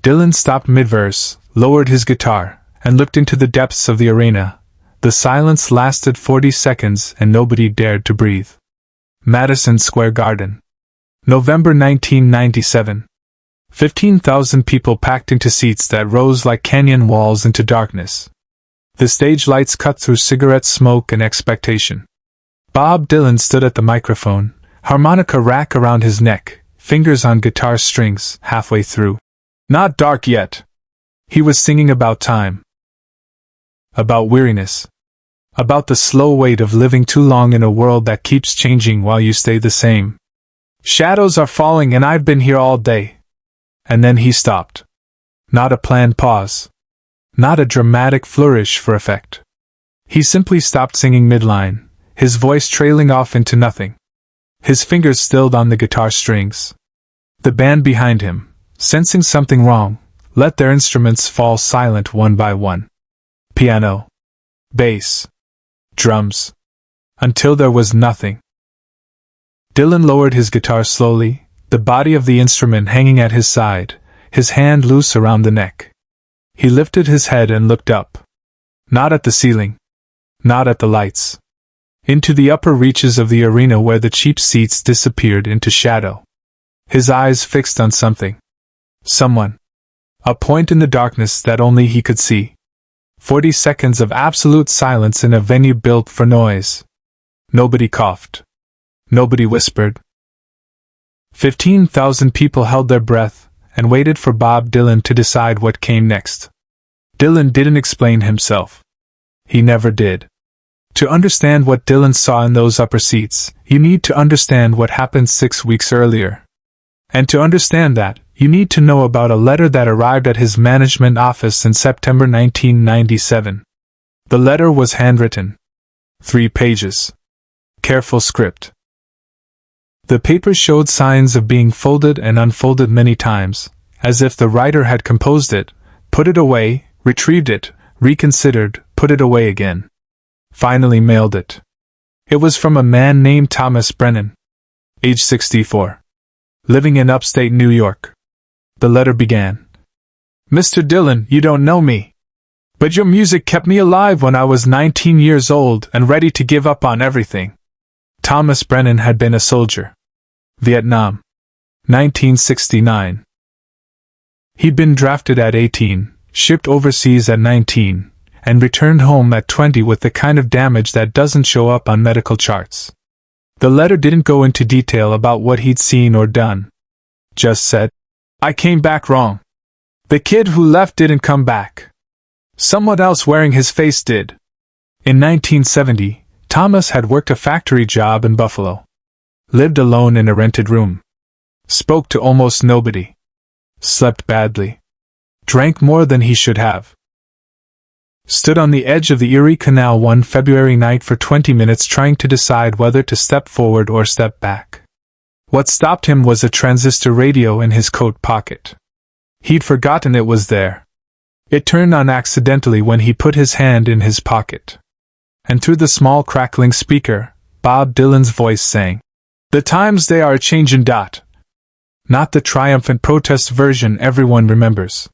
Dylan stopped mid-verse, lowered his guitar, and looked into the depths of the arena. The silence lasted 40 seconds and nobody dared to breathe. Madison Square Garden. November 1997. 15,000 people packed into seats that rose like canyon walls into darkness. The stage lights cut through cigarette smoke and expectation. Bob Dylan stood at the microphone, harmonica rack around his neck, fingers on guitar strings, halfway through. Not dark yet. He was singing about time. About weariness. About the slow weight of living too long in a world that keeps changing while you stay the same. Shadows are falling and I've been here all day. And then he stopped. Not a planned pause. Not a dramatic flourish for effect. He simply stopped singing midline, his voice trailing off into nothing. His fingers stilled on the guitar strings. The band behind him, sensing something wrong, let their instruments fall silent one by one. Piano, bass, drums, until there was nothing. Dylan lowered his guitar slowly, the body of the instrument hanging at his side, his hand loose around the neck. He lifted his head and looked up. Not at the ceiling. Not at the lights. Into the upper reaches of the arena where the cheap seats disappeared into shadow. His eyes fixed on something. Someone. A point in the darkness that only he could see. 40 seconds of absolute silence in a venue built for noise. Nobody coughed. Nobody whispered. 15,000 people held their breath and waited for Bob Dylan to decide what came next. Dylan didn't explain himself. He never did. To understand what Dylan saw in those upper seats, you need to understand what happened 6 weeks earlier. And to understand that, you need to know about a letter that arrived at his management office in September 1997. The letter was handwritten. 3 pages. Careful script. The paper showed signs of being folded and unfolded many times, as if the writer had composed it, put it away, retrieved it, reconsidered, put it away again. Finally mailed it. It was from a man named Thomas Brennan. Age 64. Living in upstate New York. The letter began. Mr. Dylan, you don't know me. But your music kept me alive when I was 19 years old and ready to give up on everything. Thomas Brennan had been a soldier. Vietnam. 1969. He'd been drafted at 18, shipped overseas at 19, and returned home at 20 with the kind of damage that doesn't show up on medical charts. The letter didn't go into detail about what he'd seen or done. Just said, I came back wrong. The kid who left didn't come back. Someone else wearing his face did. In 1970, Thomas had worked a factory job in Buffalo. Lived alone in a rented room. Spoke to almost nobody. Slept badly. Drank more than he should have. Stood on the edge of the Erie Canal one February night for 20 minutes trying to decide whether to step forward or step back. What stopped him was a transistor radio in his coat pocket. He'd forgotten it was there. It turned on accidentally when he put his hand in his pocket. And through the small crackling speaker, Bob Dylan's voice sang, The Times They Are A-Changin. Not the triumphant protest version everyone remembers.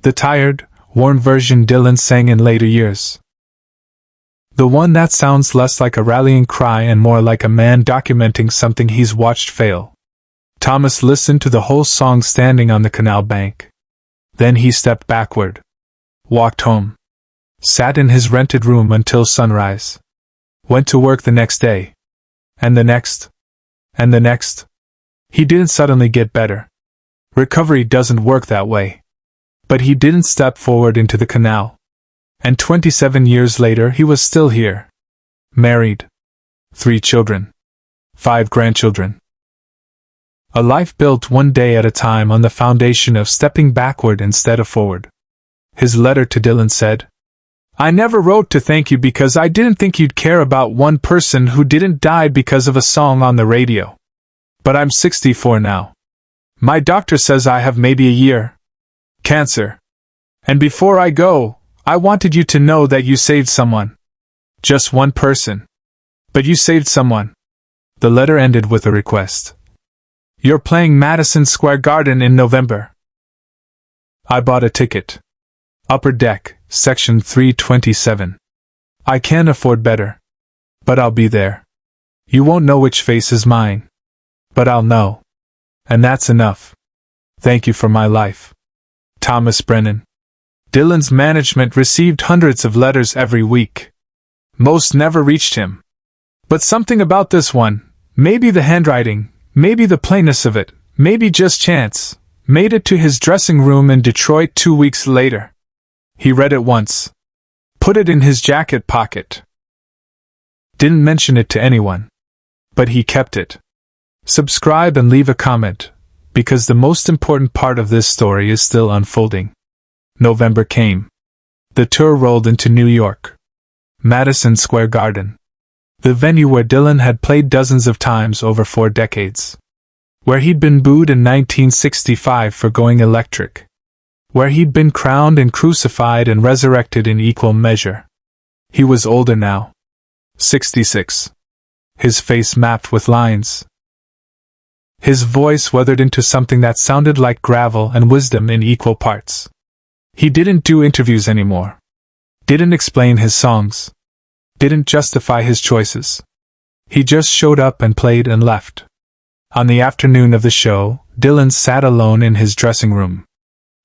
The tired, worn version Dylan sang in later years. The one that sounds less like a rallying cry and more like a man documenting something he's watched fail. Thomas listened to the whole song standing on the canal bank. Then he stepped backward. Walked home. Sat in his rented room until sunrise. Went to work the next day. And the next. And the next. He didn't suddenly get better. Recovery doesn't work that way. But he didn't step forward into the canal. And 27 years later he was still here. Married. 3 children. 5 grandchildren. A life built one day at a time on the foundation of stepping backward instead of forward. His letter to Dylan said, I never wrote to thank you because I didn't think you'd care about one person who didn't die because of a song on the radio. But I'm 64 now. My doctor says I have maybe a year. Cancer. And before I go, I wanted you to know that you saved someone. Just one person. But you saved someone. The letter ended with a request. You're playing Madison Square Garden in November. I bought a ticket. Upper deck, section 327. I can't afford better. But I'll be there. You won't know which face is mine. But I'll know. And that's enough. Thank you for my life. Thomas Brennan. Dylan's management received hundreds of letters every week. Most never reached him. But something about this one, maybe the handwriting, maybe the plainness of it, maybe just chance, made it to his dressing room in Detroit 2 weeks later. He read it once. Put it in his jacket pocket. Didn't mention it to anyone. But he kept it. Subscribe and leave a comment, because the most important part of this story is still unfolding. November came. The tour rolled into New York. Madison Square Garden. The venue where Dylan had played dozens of times over 4 decades. Where he'd been booed in 1965 for going electric. Where he'd been crowned and crucified and resurrected in equal measure. He was older now. 66. His face mapped with lines. His voice weathered into something that sounded like gravel and wisdom in equal parts. He didn't do interviews anymore. Didn't explain his songs. Didn't justify his choices. He just showed up and played and left. On the afternoon of the show, Dylan sat alone in his dressing room.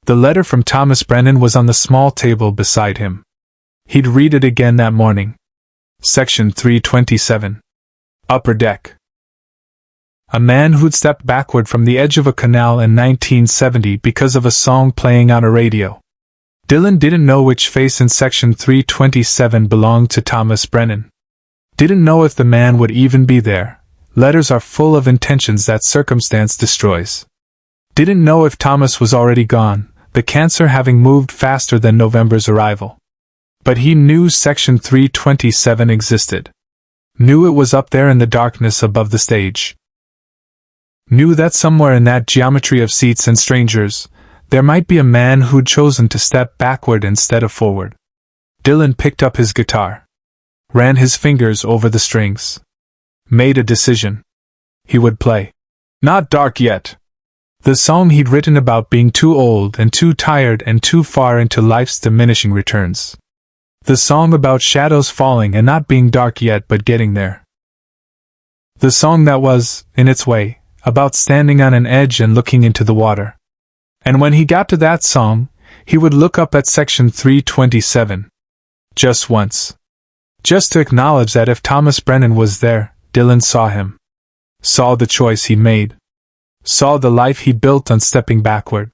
The letter from Thomas Brennan was on the small table beside him. He'd read it again that morning. Section 327. Upper deck. A man who'd stepped backward from the edge of a canal in 1970 because of a song playing on a radio. Dylan didn't know which face in section 327 belonged to Thomas Brennan. Didn't know if the man would even be there. Letters are full of intentions that circumstance destroys. Didn't know if Thomas was already gone, the cancer having moved faster than November's arrival. But he knew section 327 existed. Knew it was up there in the darkness above the stage. Knew that somewhere in that geometry of seats and strangers, there might be a man who'd chosen to step backward instead of forward. Dylan picked up his guitar. Ran his fingers over the strings. Made a decision. He would play. Not Dark Yet. The song he'd written about being too old and too tired and too far into life's diminishing returns. The song about shadows falling and not being dark yet but getting there. The song that was, in its way, about standing on an edge and looking into the water. And when he got to that song, he would look up at section 327. Just once. Just to acknowledge that if Thomas Brennan was there, Dylan saw him. Saw the choice he made. Saw the life he built on stepping backward.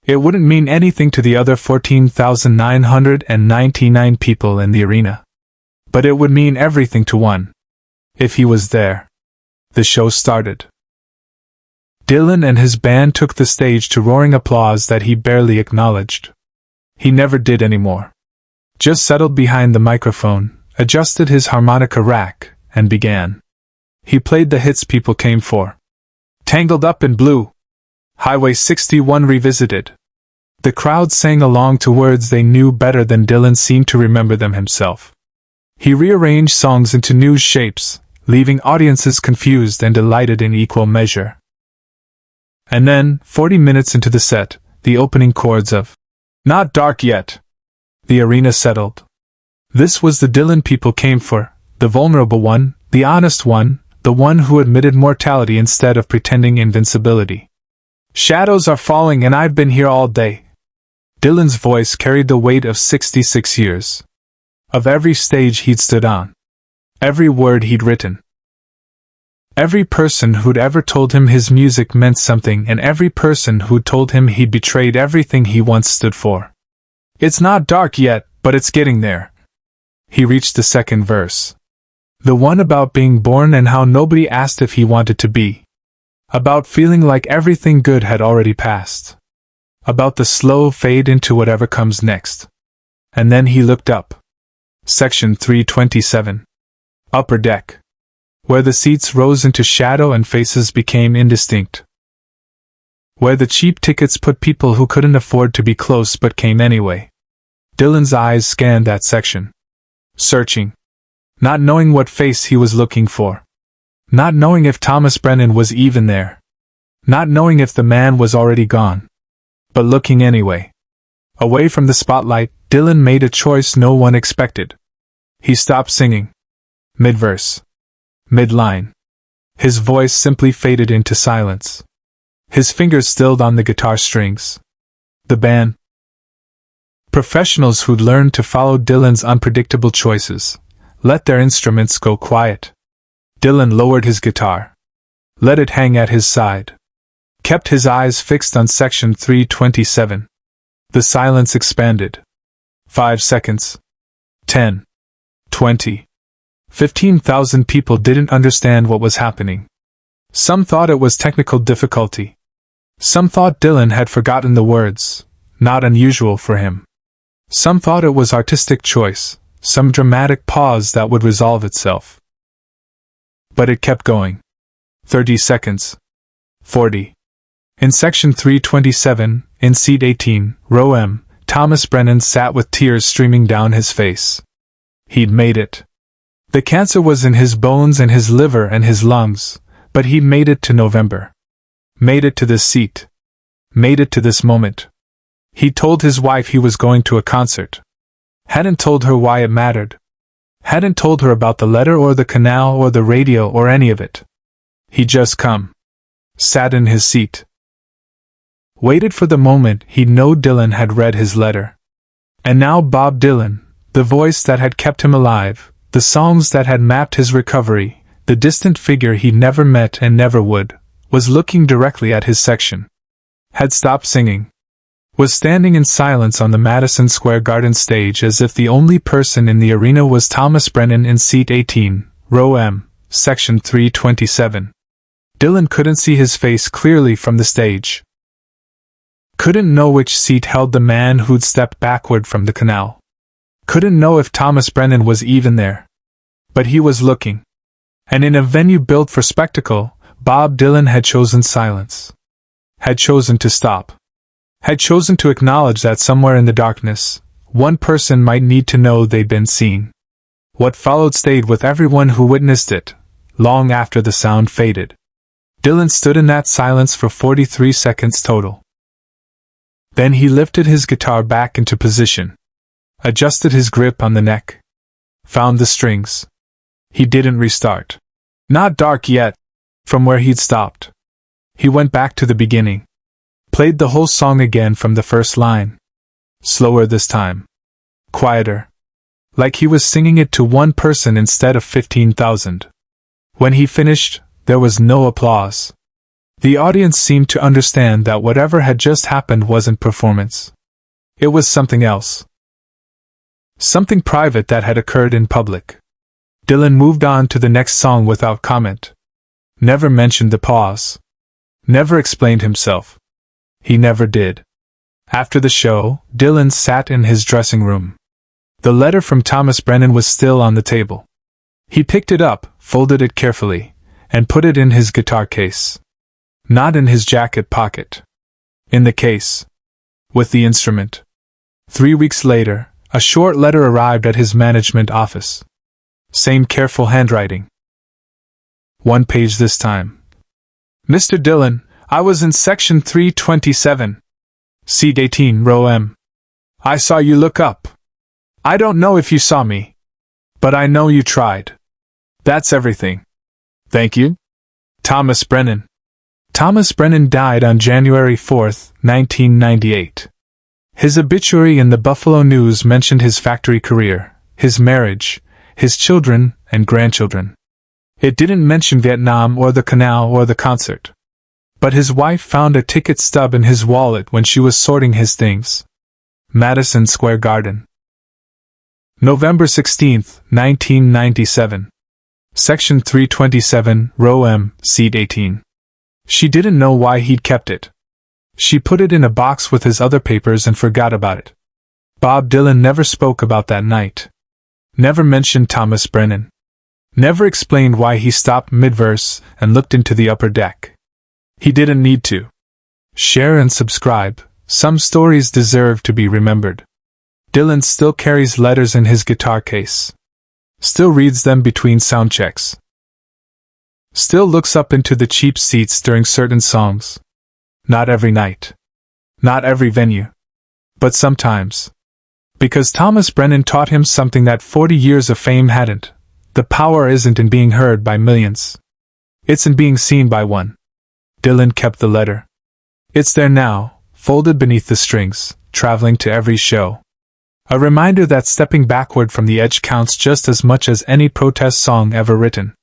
It wouldn't mean anything to the other 14,999 people in the arena. But it would mean everything to one. If he was there. The show started. Dylan and his band took the stage to roaring applause that he barely acknowledged. He never did anymore. Just settled behind the microphone, adjusted his harmonica rack, and began. He played the hits people came for. Tangled Up in Blue. Highway 61 Revisited. The crowd sang along to words they knew better than Dylan seemed to remember them himself. He rearranged songs into new shapes, leaving audiences confused and delighted in equal measure. And then, 40 minutes into the set, the opening chords of Not Dark Yet. The arena settled. This was the Dylan people came for, the vulnerable one, the honest one, the one who admitted mortality instead of pretending invincibility. Shadows are falling and I've been here all day. Dylan's voice carried the weight of 66 years. Of every stage he'd stood on. Every word he'd written. Every person who'd ever told him his music meant something and every person who'd told him he'd betrayed everything he once stood for. It's not dark yet, but it's getting there. He reached the second verse. The one about being born and how nobody asked if he wanted to be. About feeling like everything good had already passed. About the slow fade into whatever comes next. And then he looked up. Section 327. Upper deck. Where the seats rose into shadow and faces became indistinct. Where the cheap tickets put people who couldn't afford to be close but came anyway. Dylan's eyes scanned that section. Searching. Not knowing what face he was looking for. Not knowing if Thomas Brennan was even there. Not knowing if the man was already gone. But looking anyway. Away from the spotlight, Dylan made a choice no one expected. He stopped singing. Mid-verse. Mid-line. His voice simply faded into silence. His fingers stilled on the guitar strings. The band. Professionals who'd learned to follow Dylan's unpredictable choices let their instruments go quiet. Dylan lowered his guitar. Let it hang at his side. Kept his eyes fixed on section 327. The silence expanded. 5 seconds. 10. 20. 15,000 people didn't understand what was happening. Some thought it was technical difficulty. Some thought Dylan had forgotten the words, not unusual for him. Some thought it was artistic choice, some dramatic pause that would resolve itself. But it kept going. 30 seconds. 40. In section 327, in seat 18, row M, Thomas Brennan sat with tears streaming down his face. He'd made it. The cancer was in his bones and his liver and his lungs, but he'd made it to November. Made it to this seat. Made it to this moment. He told his wife he was going to a concert. Hadn't told her why it mattered. Hadn't told her about the letter or the canal or the radio or any of it. He'd just come. Sat in his seat. Waited for the moment he'd know Dylan had read his letter. And now Bob Dylan, the voice that had kept him alive, the songs that had mapped his recovery, the distant figure he'd never met and never would, was looking directly at his section. Had stopped singing. Was standing in silence on the Madison Square Garden stage as if the only person in the arena was Thomas Brennan in seat 18, row M, section 327. Dylan couldn't see his face clearly from the stage. Couldn't know which seat held the man who'd stepped backward from the canal. Couldn't know if Thomas Brennan was even there. But he was looking. And in a venue built for spectacle, Bob Dylan had chosen silence. Had chosen to stop. Had chosen to acknowledge that somewhere in the darkness, one person might need to know they'd been seen. What followed stayed with everyone who witnessed it, long after the sound faded. Dylan stood in that silence for 43 seconds total. Then he lifted his guitar back into position. Adjusted his grip on the neck. Found the strings. He didn't restart. Not dark yet. From where he'd stopped. He went back to the beginning. Played the whole song again from the first line. Slower this time. Quieter. Like he was singing it to one person instead of 15,000. When he finished, there was no applause. The audience seemed to understand that whatever had just happened wasn't performance. It was something else. Something private that had occurred in public. Dylan moved on to the next song without comment. Never mentioned the pause. Never explained himself. He never did. After the show, Dylan sat in his dressing room. The letter from Thomas Brennan was still on the table. He picked it up, folded it carefully, and put it in his guitar case. Not in his jacket pocket. In the case. With the instrument. 3 weeks later, a short letter arrived at his management office. Same careful handwriting. 1 page this time. Mr. Dylan, I was in section 327. Seat 18, row M. I saw you look up. I don't know if you saw me. But I know you tried. That's everything. Thank you. Thomas Brennan. Thomas Brennan died on January 4, 1998. His obituary in the Buffalo News mentioned his factory career, his marriage, his children and grandchildren. It didn't mention Vietnam or the canal or the concert. But his wife found a ticket stub in his wallet when she was sorting his things. Madison Square Garden. November 16, 1997. Section 327, row M, seat 18. She didn't know why he'd kept it. She put it in a box with his other papers and forgot about it. Bob Dylan never spoke about that night. Never mentioned Thomas Brennan. Never explained why he stopped mid-verse and looked into the upper deck. He didn't need to. Share and subscribe. Some stories deserve to be remembered. Dylan still carries letters in his guitar case. Still reads them between sound checks. Still looks up into the cheap seats during certain songs. Not every night. Not every venue. But sometimes. Because Thomas Brennan taught him something that 40 years of fame hadn't. The power isn't in being heard by millions. It's in being seen by one. Dylan kept the letter. It's there now, folded beneath the strings, traveling to every show. A reminder that stepping backward from the edge counts just as much as any protest song ever written.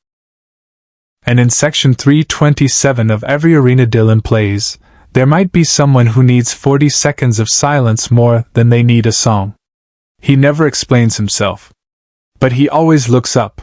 And in section 327 of every arena Dylan plays, there might be someone who needs 40 seconds of silence more than they need a song. He never explains himself. But he always looks up,